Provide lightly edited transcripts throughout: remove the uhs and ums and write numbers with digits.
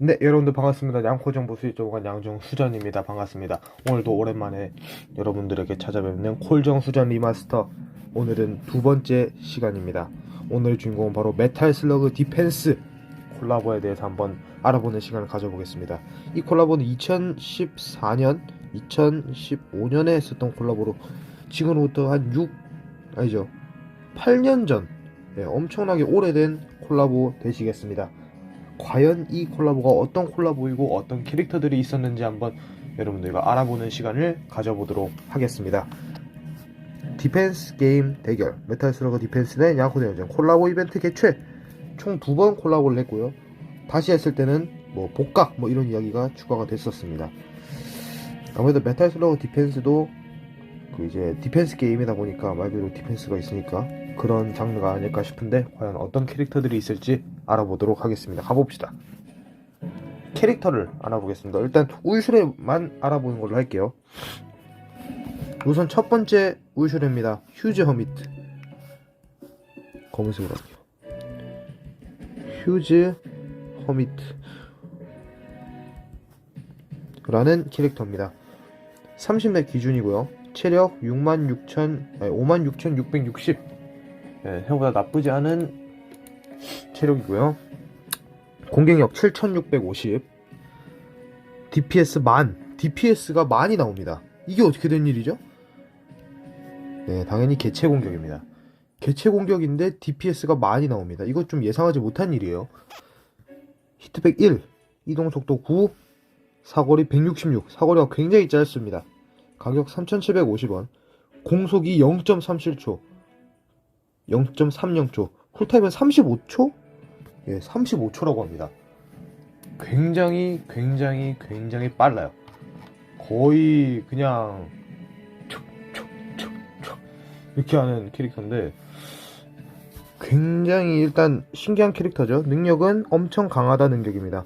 네, 여러분들 반갑습니다. 양코정보 수익정보관 양정수전입니다. 반갑습니다. 오늘도 오랜만에 여러분들에게 찾아뵙는 콜정수전 리마스터. 오늘은 두 번째 시간입니다. 오늘의 주인공은 바로 메탈 슬러그 디펜스 콜라보에 대해서 한번 알아보는 시간을 가져보겠습니다. 이 콜라보는 2014년, 2015년에 했었던 콜라보로 지금부터 한 8년 전, 엄청나게 오래된 콜라보 되시겠습니다. 과연 이 콜라보가 어떤 콜라보이고 어떤 캐릭터들이 있었는지 한번 여러분들과 알아보는 시간을 가져보도록 하겠습니다. 디펜스 게임 대결, 메탈 슬러그 디펜스 대 야쿠 대전쟁 콜라보 이벤트 개최. 총 2번 콜라보를 했고요. 다시 했을 때는 복각 이런 이야기가 추가가 됐었습니다. 아무래도 메탈 슬러그 디펜스도 이제 디펜스 게임이다 보니까 말 그대로 디펜스가 있으니까 그런 장르가 아닐까 싶은데, 과연 어떤 캐릭터들이 있을지 알아보도록 하겠습니다. 가봅시다. 캐릭터를 알아보겠습니다. 일단 울슈레만 알아보는 걸로 할게요. 우선 첫 번째 울슈레입니다. 휴즈 허미트. 검은색으로 할게요. 휴즈 허미트 라는 캐릭터입니다. 30렙 기준이고요. 체력 56,660. 생각보다 나쁘지 않은 체력이고요. 공격력 7,650. DPS DPS가 만이 나옵니다. 이게 어떻게 된 일이죠? 네, 당연히 개체 공격입니다. 개체 공격인데 DPS가 만이 나옵니다. 이거 좀 예상하지 못한 일이에요. 히트백 1, 이동속도 9, 사거리 166. 사거리가 굉장히 짧습니다. 가격 3,750원. 공속이 0.37초, 0.30초. 쿨타임은 35초? 예, 35초라고 합니다. 굉장히 빨라요. 거의 그냥 촉촉촉촉 이렇게 하는 캐릭터인데, 굉장히 일단 신기한 캐릭터죠. 능력은 엄청 강하다 능력입니다.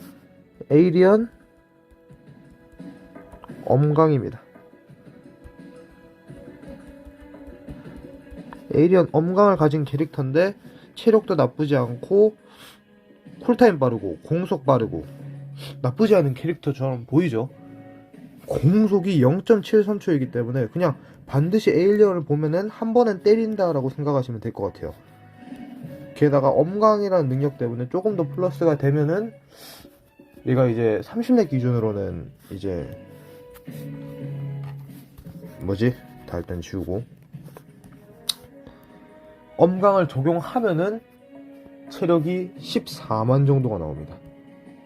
에이리언 엄강입니다. 에이리언 엄강을 가진 캐릭터인데 체력도 나쁘지 않고 쿨타임 빠르고 공속 빠르고 나쁘지 않은 캐릭터처럼 보이죠. 공속이 0.73초이기 때문에 그냥 반드시 에이리언을 보면은 한 번은 때린다라고 생각하시면 될 것 같아요. 게다가 엄강이라는 능력 때문에 조금 더 플러스가 되면은, 얘가 이제 30렙 기준으로는 이제 다 일단 지우고, 엄강을 적용하면은 체력이 14만 정도가 나옵니다.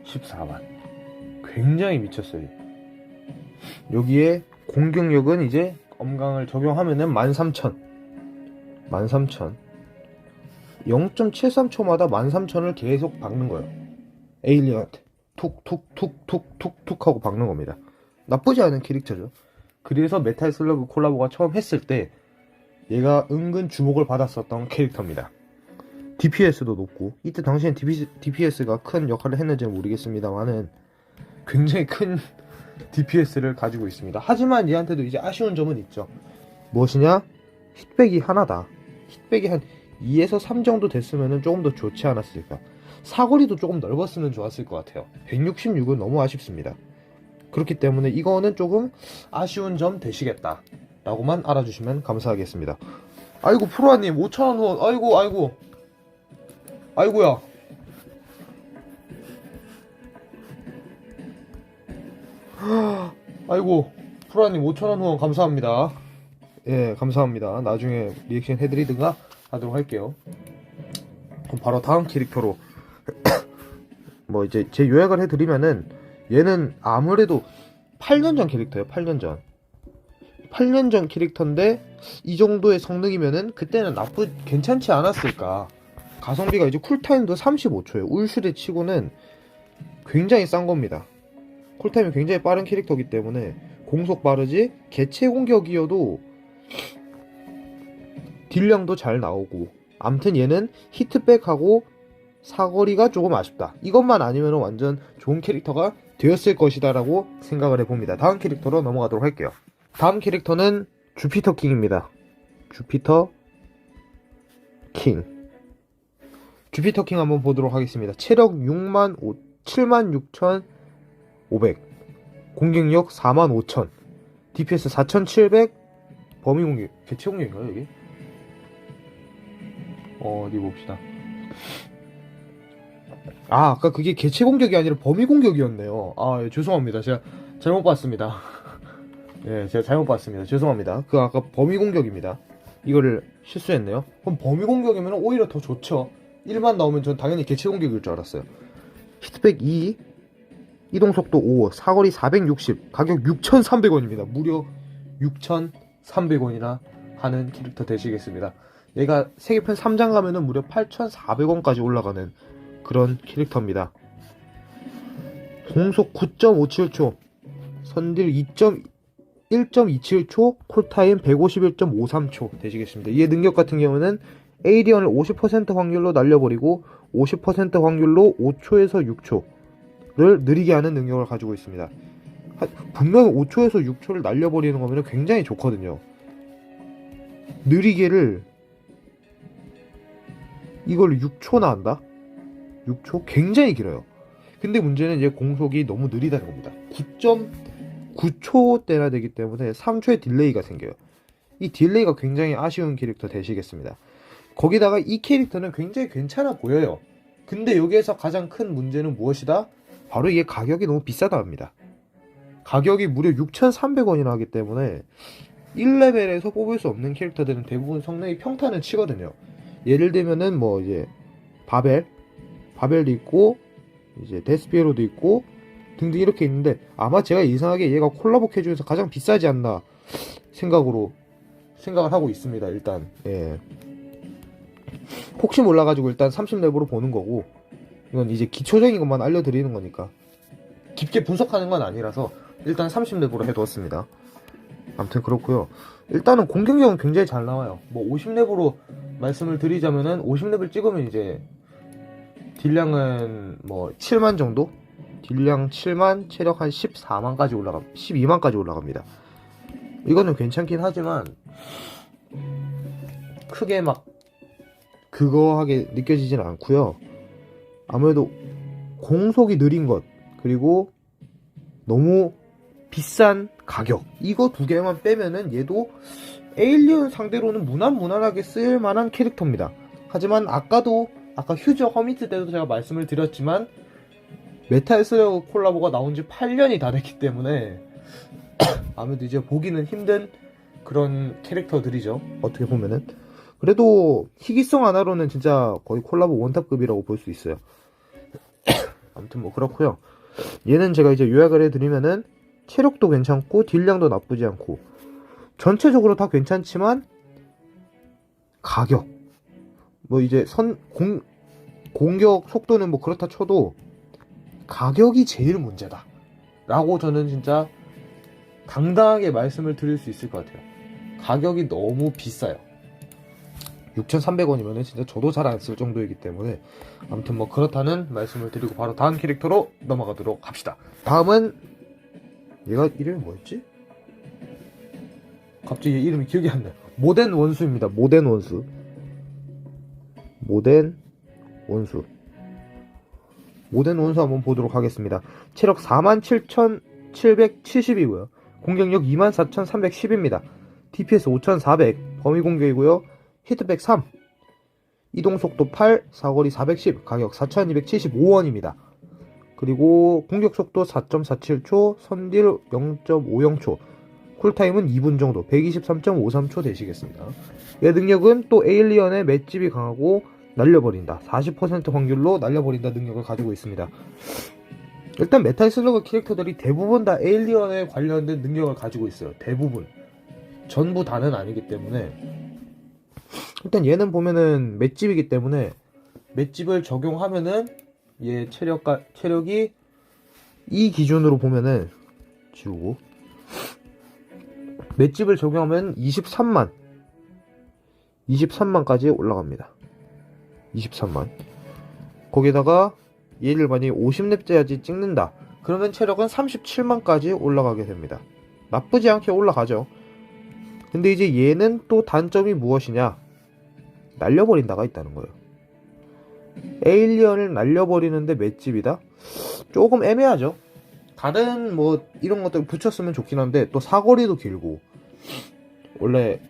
14만. 굉장히 미쳤어요. 여기에 공격력은 이제 엄강을 적용하면은 13,000. 0.73초마다 13,000을 계속 박는 거예요. 에일리언한테 툭툭툭툭툭툭 하고 박는 겁니다. 나쁘지 않은 캐릭터죠. 그래서 메탈 슬러그 콜라보가 처음 했을 때 얘가 은근 주목을 받았었던 캐릭터입니다. DPS도 높고, 이때 당시엔 DPS가 큰 역할을 했는지는 모르겠습니다만은 굉장히 큰 DPS를 가지고 있습니다. 하지만 얘한테도 이제 아쉬운 점은 있죠. 무엇이냐? 힛백이 하나다. 힛백이 한 2에서 3 정도 됐으면 조금 더 좋지 않았을까. 사거리도 조금 넓었으면 좋았을 것 같아요. 166은 너무 아쉽습니다. 그렇기 때문에 이거는 조금 아쉬운 점 되시겠다 라고만 알아주시면 감사하겠습니다. 아이고 프로아님 5,000원 후원. 아이고야. 아이고 프로아님 5,000원 후원 감사합니다. 예, 감사합니다. 나중에 리액션 해드리든가 하도록 할게요. 그럼 바로 다음 캐릭터로 이제 제 요약을 해드리면은, 얘는 아무래도 8년 전 캐릭터예요. 8년 전 캐릭터인데 이 정도의 성능이면은 그때는 괜찮지 않았을까. 가성비가 이제 쿨타임도 35초예요. 울슈레 치고는 굉장히 싼 겁니다. 쿨타임이 굉장히 빠른 캐릭터이기 때문에 공속 빠르지, 개체 공격이어도 딜량도 잘 나오고, 암튼 얘는 히트백하고 사거리가 조금 아쉽다. 이것만 아니면 완전 좋은 캐릭터가 되었을 것이다 라고 생각을 해봅니다. 다음 캐릭터로 넘어가도록 할게요. 다음 캐릭터는 주피터 킹입니다. 주피터 킹 한번 보도록 하겠습니다. 체력 6만 76,500, 공격력 45,000, DPS 4,700, 범위 공격, 개체 공격인가요 이게? 어디 봅시다. 아까 그게 개체 공격이 아니라 범위 공격이었네요. 예, 죄송합니다. 제가 잘못 봤습니다. 예, 제가 잘못 봤습니다. 죄송합니다. 그 아까 범위 공격입니다. 이거를 실수했네요. 그럼 범위 공격이면 오히려 더 좋죠. 1만 나오면 전 당연히 개체 공격일 줄 알았어요. 히트백 2, 이동속도 5, 사거리 460, 가격 6,300원입니다. 무려 6,300원이나 하는 캐릭터 되시겠습니다. 얘가 세계편 3장 가면은 무려 8,400원까지 올라가는 그런 캐릭터입니다. 공속 9.57초, 선딜 1.27초, 쿨타임 151.53초 되시겠습니다. 이의 능력 같은 경우는 에이리언을 50% 확률로 날려버리고 50% 확률로 5초에서 6초를 느리게 하는 능력을 가지고 있습니다. 분명히 5초에서 6초를 날려버리는 거면 굉장히 좋거든요. 느리게를 이걸 6초나 한다? 6초? 굉장히 길어요. 근데 문제는 이제 공속이 너무 느리다는 겁니다. 9.9초대나 되기 때문에 3초의 딜레이가 생겨요. 이 딜레이가 굉장히 아쉬운 캐릭터 되시겠습니다. 거기다가 이 캐릭터는 굉장히 괜찮아 보여요. 근데 여기에서 가장 큰 문제는 무엇이다? 바로 이게 가격이 너무 비싸다 합니다. 가격이 무려 6,300원이나 하기 때문에 1레벨에서 뽑을 수 없는 캐릭터들은 대부분 성능이 평탄을 치거든요. 예를 들면은 뭐 이제 바벨도 있고 이제 데스피에로도 있고 등등 이렇게 있는데 아마 제가 이상하게 얘가 콜라보 캐주에서 가장 비싸지 않나 생각을 하고 있습니다. 일단 예. 혹시 몰라가지고 일단 30레벨로 보는 거고, 이건 이제 기초적인 것만 알려드리는 거니까 깊게 분석하는 건 아니라서 일단 30레벨로 해두었습니다. 아무튼 그렇고요. 일단은 공격력은 굉장히 잘 나와요. 뭐 50레벨로 말씀을 드리자면은 50레벨 찍으면 이제 딜량은 뭐 7만 정도? 딜량 7만, 체력 한 14만까지 12만까지 올라갑니다. 이거는 괜찮긴 하지만 크게 막 그거하게 느껴지진 않고요. 아무래도 공속이 느린 것, 그리고 너무 비싼 가격, 이거 두 개만 빼면은 얘도 에일리언 상대로는 무난하게 쓸만한 캐릭터입니다. 하지만 아까 휴저 허미트 때도 제가 말씀을 드렸지만 메탈 슬러그 콜라보가 나온 지 8년이 다 됐기 때문에 아무래도 이제 보기는 힘든 그런 캐릭터들이죠. 어떻게 보면은. 그래도 희귀성 하나로는 진짜 거의 콜라보 원탑급이라고 볼 수 있어요. 아무튼 뭐 그렇고요. 얘는 제가 이제 요약을 해드리면은 체력도 괜찮고 딜량도 나쁘지 않고 전체적으로 다 괜찮지만 가격 뭐 이제 공격 속도는 뭐 그렇다 쳐도 가격이 제일 문제다 라고 저는 진짜 당당하게 말씀을 드릴 수 있을 것 같아요. 가격이 너무 비싸요. 6,300원이면 진짜 저도 잘 안 쓸 정도이기 때문에 아무튼 뭐 그렇다는 말씀을 드리고 바로 다음 캐릭터로 넘어가도록 합시다. 다음은 얘가 이름이 뭐였지? 갑자기 이름이 기억이 안 나요. 모덴 원수입니다. 모덴 원수 한번 보도록 하겠습니다. 체력 47,770이고요. 공격력 24,310입니다. DPS 5,400, 범위 공격이고요. 히트백 3, 이동속도 8, 사거리 410, 가격 4,275원입니다. 그리고 공격속도 4.47초, 선딜 0.50초, 쿨타임은 2분 정도, 123.53초 되시겠습니다. 얘 능력은 또 에일리언의 맷집이 강하고 날려버린다, 40% 확률로 날려버린다 능력을 가지고 있습니다. 일단 메탈 슬러그 캐릭터들이 대부분 다 에일리언에 관련된 능력을 가지고 있어요. 대부분. 전부 다는 아니기 때문에 일단 얘는 보면은 맷집이기 때문에 맷집을 적용하면은 얘 체력이 이 기준으로 보면은 지우고 맷집을 적용하면 23만까지 올라갑니다. 23만. 거기다가 얘를 만약에 50렙째야지 찍는다 그러면 체력은 37만까지 올라가게 됩니다. 나쁘지 않게 올라가죠. 근데 이제 얘는 또 단점이 무엇이냐? 날려버린다가 있다는 거예요. 에일리언을 날려버리는데 맷집이다? 조금 애매하죠. 다른 뭐 이런 것들 붙였으면 좋긴 한데 또 사거리도 길고, 원래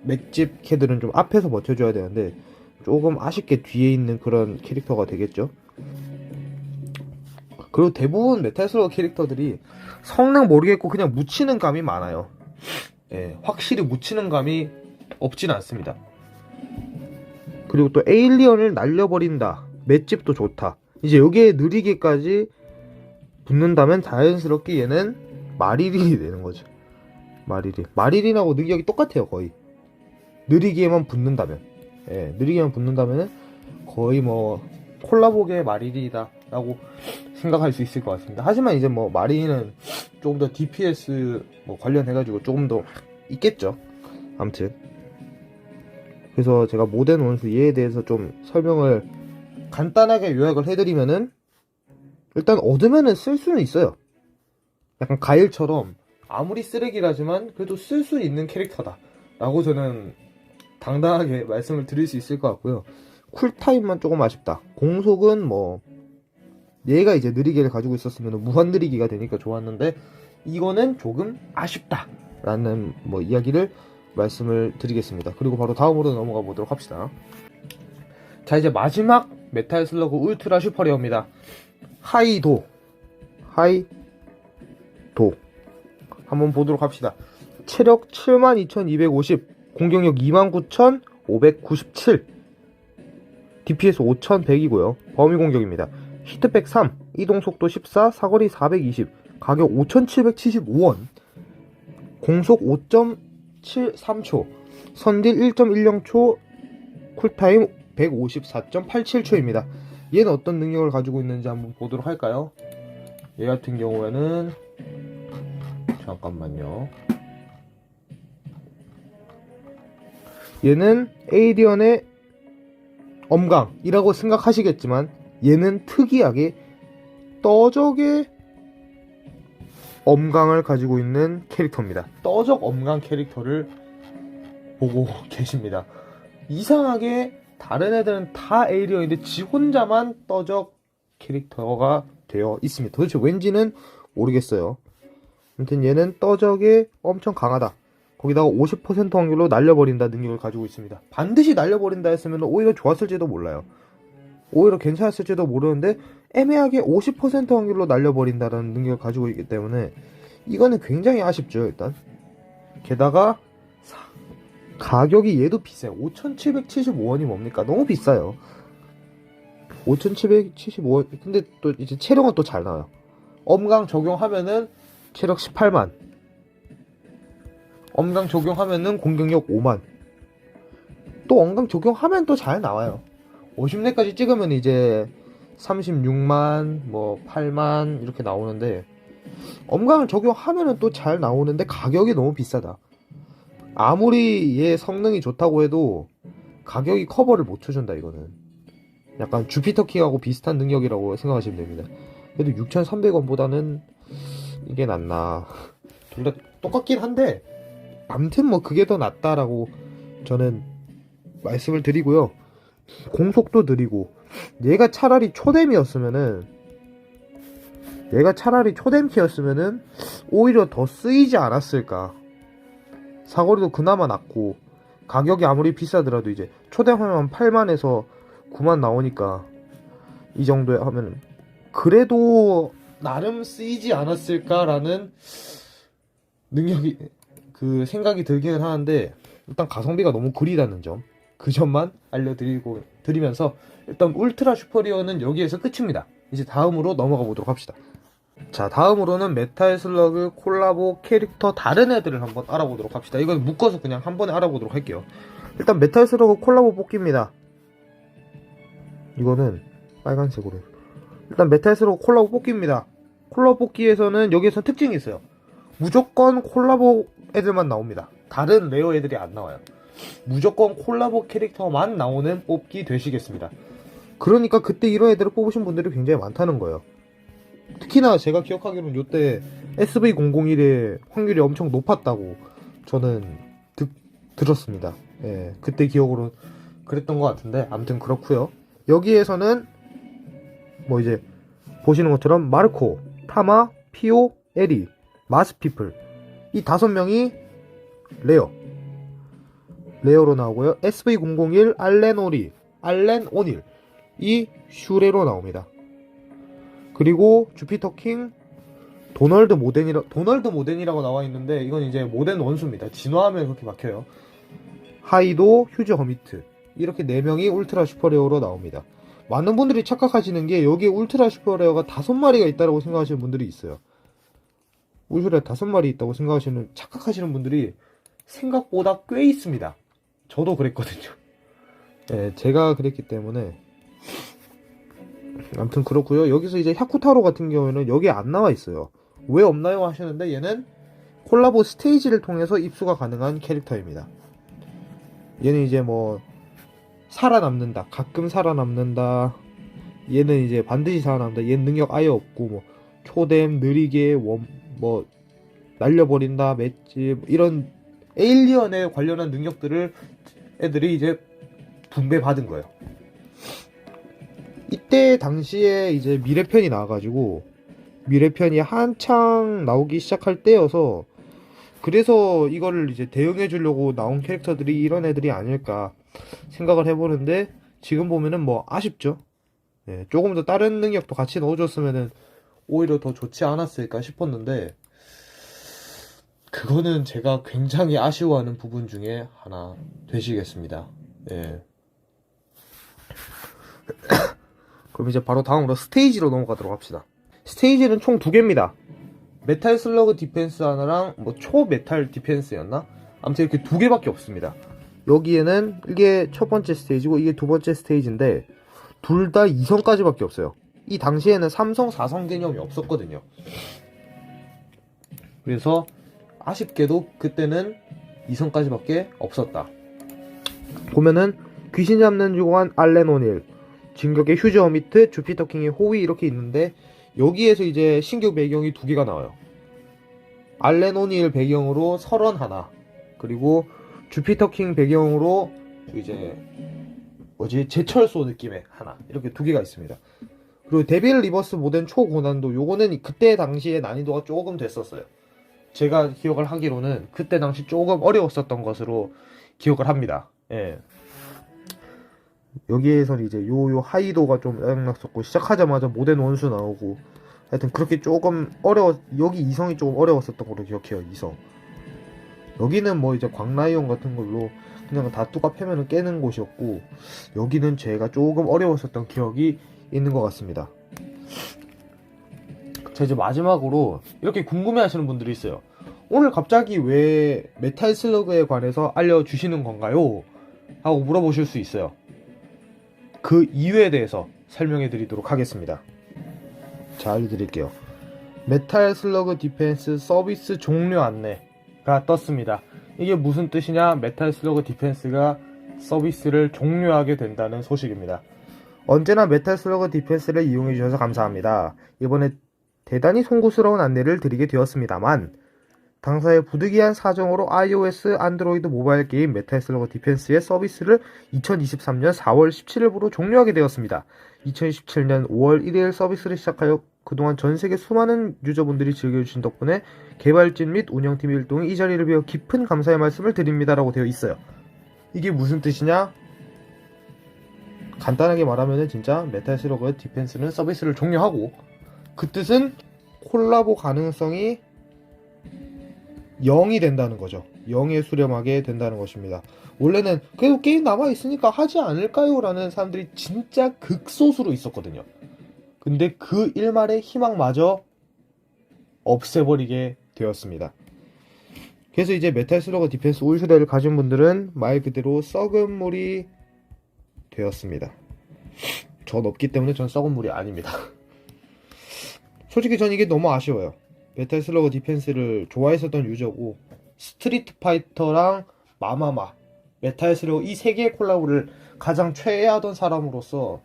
맷집 캐들은 좀 앞에서 버텨줘야 되는데 조금 아쉽게 뒤에 있는 그런 캐릭터가 되겠죠. 그리고 대부분 메탈슬러그 캐릭터들이 성능 모르겠고 그냥 묻히는 감이 많아요. 예, 확실히 묻히는 감이 없진 않습니다. 그리고 또 에일리언을 날려버린다, 맷집도 좋다, 이제 여기에 느리게까지 붙는다면 자연스럽게 얘는 마리린이 되는 거죠. 마리린하고 능력이 똑같아요. 거의 느리게만 붙는다면, 예, 느리게만 붙는다면은 거의 뭐 콜라보계의 마리린이다 라고 생각할 수 있을 것 같습니다. 하지만 이제 뭐 마리린은 조금 더 DPS 뭐 관련해가지고 조금 더 있겠죠. 아무튼 그래서 제가 모덴 원수 얘에 대해서 좀 설명을 간단하게 요약을 해드리면은, 일단 얻으면은 쓸 수는 있어요. 약간 가일처럼 아무리 쓰레기라지만 그래도 쓸 수 있는 캐릭터다 라고 저는 당당하게 말씀을 드릴 수 있을 것 같고요. 쿨타임만 조금 아쉽다. 공속은 뭐 얘가 이제 느리기를 가지고 있었으면 무한 느리기가 되니까 좋았는데 이거는 조금 아쉽다 라는 뭐 이야기를 말씀을 드리겠습니다. 그리고 바로 다음으로 넘어가 보도록 합시다. 자, 이제 마지막 메탈 슬러그 울트라 슈퍼레어입니다. 하이도 한번 보도록 합시다. 체력 72,250, 공격력 29,597, DPS 5,100이고요 범위 공격입니다. 히트백 3, 이동속도 14, 사거리 420, 가격 5,775원, 공속 5.73초, 선딜 1.10초, 쿨타임 154.87초입니다. 얘는 어떤 능력을 가지고 있는지 한번 보도록 할까요? 얘 같은 경우에는 잠깐만요. 얘는 에이리언의 엄강이라고 생각하시겠지만 얘는 특이하게 떠적의 엄강을 가지고 있는 캐릭터입니다. 떠적 엄강 캐릭터를 보고 계십니다. 이상하게 다른 애들은 다 에이리언인데 지 혼자만 떠적 캐릭터가 되어 있습니다. 도대체 왠지는 모르겠어요. 아무튼 얘는 떠적에 엄청 강하다, 거기다가 50% 확률로 날려버린다 능력을 가지고 있습니다. 반드시 날려버린다 했으면 오히려 좋았을지도 몰라요. 오히려 괜찮았을지도 모르는데 애매하게 50% 확률로 날려버린다는 능력을 가지고 있기 때문에 이거는 굉장히 아쉽죠. 일단 게다가 가격이 얘도 비싸요. 5,775원이 뭡니까? 너무 비싸요. 5,775원. 근데 또 이제 체력은 또 잘 나와요. 엄강 적용하면은 체력 18만, 엄강 적용하면은 공격력 5만, 또 엄강 적용하면 또 잘 나와요. 50렙까지 찍으면 이제 36만 뭐 8만 이렇게 나오는데, 엄강을 적용하면은 또 잘 나오는데 가격이 너무 비싸다. 아무리 얘 성능이 좋다고 해도 가격이 커버를 못 쳐준다. 이거는 약간 주피터 킹하고 비슷한 능력이라고 생각하시면 됩니다. 그래도 6,300원보다는 이게 낫나. 둘 다 똑같긴 한데 아무튼 뭐 그게 더 낫다라고 저는 말씀을 드리고요. 공속도 느리고, 얘가 차라리 초뎀이었으면은 오히려 더 쓰이지 않았을까. 사거리도 그나마 낮고 가격이 아무리 비싸더라도 이제 초뎀하면 8만에서 9만 나오니까 이 정도에 하면은 그래도 나름 쓰이지 않았을까라는 능력이 그 생각이 들기는 하는데, 일단 가성비가 너무 구리다는 점, 그 점만 드리면서 일단 울트라 슈퍼리어는 여기에서 끝입니다. 이제 다음으로 넘어가 보도록 합시다. 자, 다음으로는 메탈 슬러그 콜라보 캐릭터 다른 애들을 한번 알아보도록 합시다. 이건 묶어서 그냥 한 번에 알아보도록 할게요. 일단 메탈 슬러그 콜라보 뽑기입니다. 이거는 빨간색으로. 일단 메탈 슬러그 콜라보 뽑기입니다. 콜라보 뽑기에서는 여기에서 특징이 있어요. 무조건 콜라보 애들만 나옵니다. 다른 레어 애들이 안 나와요. 무조건 콜라보 캐릭터만 나오는 뽑기 되시겠습니다. 그러니까 그때 이런 애들을 뽑으신 분들이 굉장히 많다는 거예요. 특히나 제가 기억하기로는 요때 SV001의 확률이 엄청 높았다고 저는 들었습니다. 예, 그때 기억으로 그랬던 것 같은데, 아무튼 그렇고요. 여기에서는 뭐 이제 보시는 것처럼 마르코, 타마, 피오, 에리, 마스피플 이 5명이 레어로 나오고요. SV001 알렌 오닐 이 슈레로 나옵니다. 그리고 주피터 킹 도널드 모덴이라고 나와 있는데 이건 이제 모덴 원수입니다. 진화하면 그렇게 막혀요. 하이도, 휴즈 허미트 이렇게 4명이 울트라 슈퍼레어로 나옵니다. 많은 분들이 착각하시는 게 여기에 울트라 슈퍼레어가 5마리가 있다고 생각하시는 분들이 있어요. 울트라 5마리 있다고 착각하시는 분들이 생각보다 꽤 있습니다. 저도 그랬거든요. 네, 제가 그랬기 때문에 아무튼 그렇고요. 여기서 이제 야쿠타로 같은 경우에는 여기에 안 나와 있어요. 왜 없나요 하시는데 얘는 콜라보 스테이지를 통해서 입수가 가능한 캐릭터입니다. 얘는 이제 뭐 살아남는다, 가끔 살아남는다, 얘는 이제 반드시 살아남는다, 얘는 능력 아예 없고 뭐 초댐, 느리게, 뭐 날려버린다, 맷집 이런 에일리언에 관련한 능력들을 애들이 이제 분배받은 거예요. 이때 당시에 이제 미래편이 나와가지고 미래편이 한창 나오기 시작할 때여서 그래서 이거를 이제 대응해 주려고 나온 캐릭터들이 이런 애들이 아닐까 생각을 해보는데 지금 보면은 뭐 아쉽죠. 네, 조금 더 다른 능력도 같이 넣어줬으면은 오히려 더 좋지 않았을까 싶었는데 그거는 제가 굉장히 아쉬워하는 부분 중에 하나 되시겠습니다. 예. 그럼 이제 바로 다음으로 스테이지로 넘어가도록 합시다. 스테이지는 총 2개입니다. 메탈 슬러그 디펜스 하나랑 뭐 초메탈 디펜스였나? 아무튼 이렇게 2개밖에 없습니다. 여기에는 이게 첫 번째 스테이지고 이게 2번째 스테이지인데 둘 다 2성까지밖에 없어요. 이 당시에는 3성, 4성 개념이 없었거든요. 그래서 아쉽게도 그때는 2성까지밖에 없었다. 보면은 귀신 잡는 주관 알렌 오닐, 진격의 휴즈 허미트, 주피터 킹의 호위 이렇게 있는데 여기에서 이제 신규 배경이 2개가 나와요. 알렌 오닐 배경으로 설원 하나, 그리고 주피터 킹 배경으로 이제 제철소 느낌의 하나 이렇게 2개가 있습니다. 그리고 데빌 리버스 모덴 초고난도 요거는 그때 당시에 난이도가 조금 됐었어요. 제가 기억을 하기로는 그때 당시 조금 어려웠었던 것으로 기억을 합니다. 예. 여기에선 이제 요 하이도가 좀 짜증났었고 시작하자마자 모덴 원수 나오고 하여튼 그렇게 조금 여기 2성이 조금 어려웠었던 걸로 기억해요. 2성 여기는 뭐 이제 광라이온 같은 걸로 그냥 다 뚜까 패면은 깨는 곳이었고 여기는 제가 조금 어려웠었던 기억이 있는 것 같습니다. 자 이제 마지막으로 이렇게 궁금해 하시는 분들이 있어요. 오늘 갑자기 왜 메탈 슬러그에 관해서 알려주시는 건가요? 하고 물어보실 수 있어요. 그 이유에 대해서 설명해 드리도록 하겠습니다. 자 알려드릴게요. 메탈 슬러그 디펜스 서비스 종료 안내가 떴습니다. 이게 무슨 뜻이냐? 메탈 슬러그 디펜스가 서비스를 종료하게 된다는 소식입니다. 언제나 메탈 슬러그 디펜스를 이용해 주셔서 감사합니다. 이번에 대단히 송구스러운 안내를 드리게 되었습니다만 당사의 부득이한 사정으로 iOS, 안드로이드 모바일 게임 메탈 슬러그 디펜스의 서비스를 2023년 4월 17일부로 종료하게 되었습니다. 2017년 5월 1일 서비스를 시작하여 그동안 전세계 수많은 유저분들이 즐겨주신 덕분에 개발진 및 운영팀 일동이 이 자리를 비워 깊은 감사의 말씀을 드립니다 라고 되어 있어요. 이게 무슨 뜻이냐? 간단하게 말하면 진짜 메탈 슬러그 디펜스는 서비스를 종료하고 그 뜻은 콜라보 가능성이 0이 된다는 거죠. 0에 수렴하게 된다는 것입니다. 원래는 그래도 게임 남아있으니까 하지 않을까요? 라는 사람들이 진짜 극소수로 있었거든요. 근데 그 일말의 희망마저 없애버리게 되었습니다. 그래서 이제 메탈 슬러그 디펜스 울슈레를 가진 분들은 말 그대로 썩은 물이 되었습니다. 전 없기 때문에 전 썩은 물이 아닙니다. 솔직히 전 이게 너무 아쉬워요. 메탈 슬러그 디펜스를 좋아했었던 유저고 스트리트 파이터랑 마마마, 메탈 슬러그 이 세 개의 콜라보를 가장 최애하던 사람으로서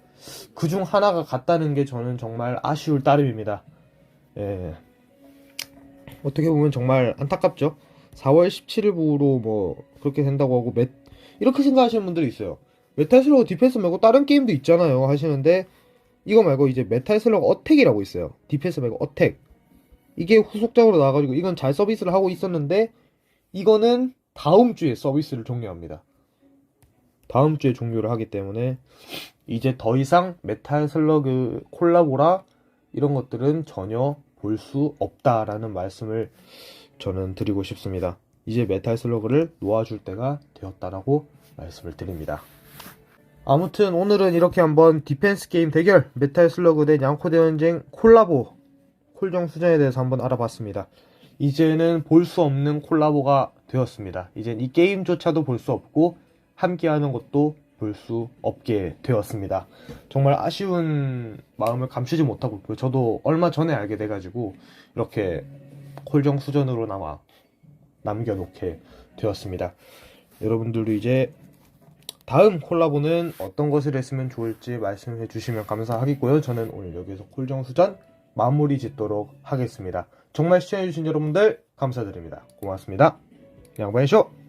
그 중 하나가 같다는 게 저는 정말 아쉬울 따름입니다. 예. 어떻게 보면 정말 안타깝죠. 4월 17일부로 뭐 그렇게 된다고 하고 이렇게 생각하시는 분들이 있어요. 메탈 슬러그 디펜스 말고 다른 게임도 있잖아요 하시는데, 이거 말고 이제 메탈 슬러그 어택이라고 있어요. 디펜스 말고 어택. 이게 후속작으로 나와가지고 이건 잘 서비스를 하고 있었는데, 이거는 다음 주에 서비스를 종료합니다. 다음 주에 종료를 하기 때문에 이제 더 이상 메탈 슬러그 콜라보라 이런 것들은 전혀 볼 수 없다라는 말씀을 저는 드리고 싶습니다. 이제 메탈 슬러그를 놓아줄 때가 되었다라고 말씀을 드립니다. 아무튼 오늘은 이렇게 한번 디펜스 게임 대결 메탈 슬러그 대 냥코 대전쟁 콜라보 콜정수전에 대해서 한번 알아봤습니다. 이제는 볼 수 없는 콜라보가 되었습니다. 이젠 이 게임조차도 볼 수 없고 함께하는 것도 볼 수 없게 되었습니다. 정말 아쉬운 마음을 감추지 못하고 있고요. 저도 얼마 전에 알게 돼가지고 이렇게 콜정수전으로나마 남겨놓게 되었습니다. 여러분들도 이제 다음 콜라보는 어떤 것을 했으면 좋을지 말씀해 주시면 감사하겠고요. 저는 오늘 여기서 콜정수전 마무리 짓도록 하겠습니다. 정말 시청해주신 여러분들 감사드립니다. 고맙습니다. 양반쇼!